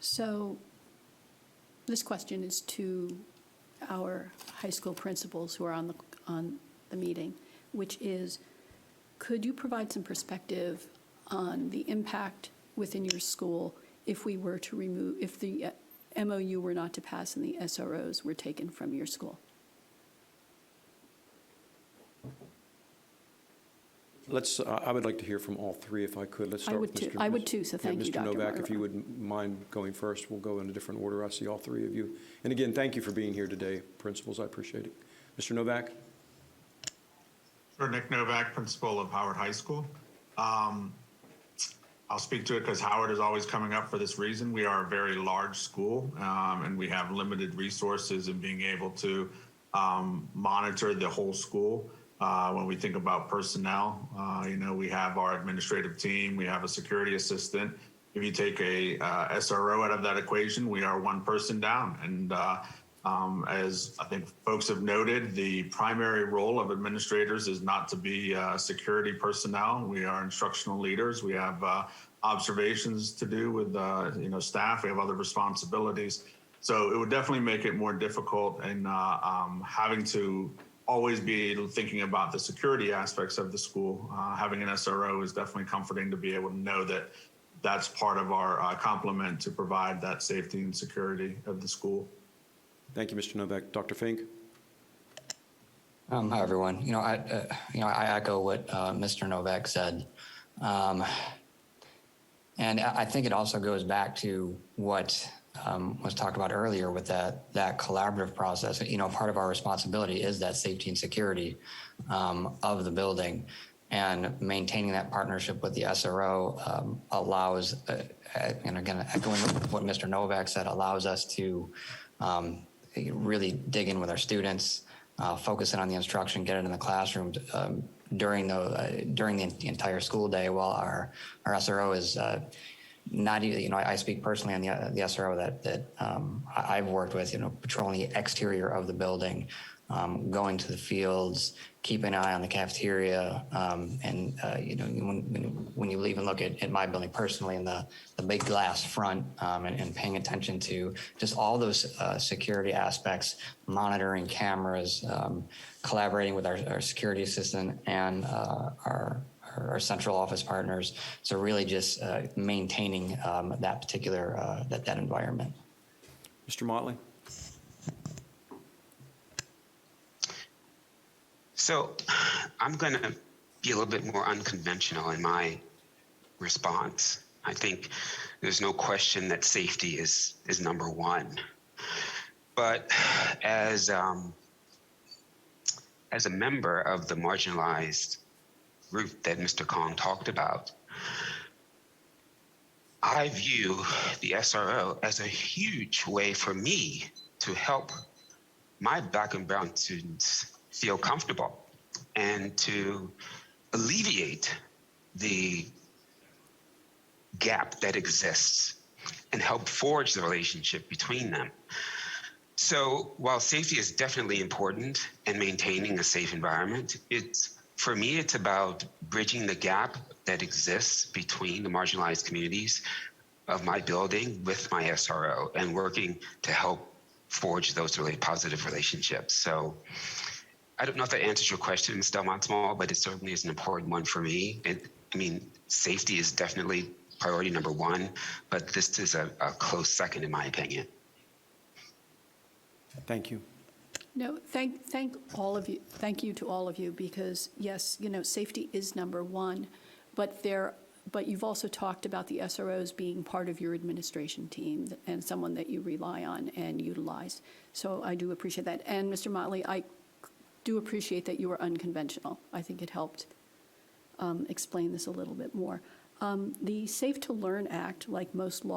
So this question is to our high school principals who are on the meeting, which is, could you provide some perspective on the impact within your school if we were to remove, if the MOU were not to pass and the SROs were taken from your school? I would like to hear from all three if I could. Let's start with Mr. I would too, so thank you, Mr. Dr. Novak, Marler. if you would mind going first, we'll go in a different order. I see all three of you. And again, thank you for being here today, principals. I appreciate it. Mr. Novak? Sure, Nick Novak, principal of Howard High School. I'll speak to it because Howard is always coming up for this reason. We are a very large school, and we have limited resources in being able to monitor the whole school. When we think about personnel, we have our administrative team, we have a security assistant. If you take a SRO out of that equation, we are one person down. And as I think folks have noted, the primary role of administrators is not to be security personnel. We are instructional leaders. We have observations to do with staff. We have other responsibilities. So it would definitely make it more difficult in having to always be thinking about the security aspects of the school. Having an SRO is definitely comforting to be able to know that that's part of our complement to provide that safety and security of the school. Thank you, Mr. Novak. Dr. Fink? Hi, everyone. I echo what Mr. Novak said. And I think it also goes back to what was talked about earlier with that collaborative process. Part of our responsibility is that safety and security of the building, and maintaining that partnership with the SRO allows, and again, echoing what Mr. Novak said, allows us to really dig in with our students, focus in on the instruction, get it in the classrooms during the entire school day, while our SRO is not even, I speak personally on the SRO that I've worked with, patrolling the exterior of the building, going to the fields, keeping an eye on the cafeteria, and when you leave and look at my building personally, in the big glass front, and paying attention to just all those security aspects, monitoring cameras, collaborating with our security assistant and our central office partners. So really just maintaining that particular that environment. Mr. Motley? So I'm going to be a little bit more unconventional in my response. I think there's no question that safety is number one. But as a member of the marginalized group that Mr. Kong talked about, I view the SRO as a huge way for me to help my Black and brown students feel comfortable and to alleviate the gap that exists and help forge the relationship between them. So while safety is definitely important and maintaining a safe environment, for me, it's about bridging the gap that exists between the marginalized communities of my building with my SRO and working to help forge those really positive relationships. So I don't know if that answers your question, Ms. Delmont-Small, but it certainly is an important one for me. Safety is definitely priority number one, but this is a close second in my opinion. Thank you. No, thank all of you. Thank you to all of you, because yes, safety is number one, but you've also talked about the SROs being part of your administration team and someone that you rely on and utilize. So I do appreciate that. And Mr. Motley, I do appreciate that you were unconventional. I think it helped explain this a little bit more. The Safe to Learn Act, like most laws,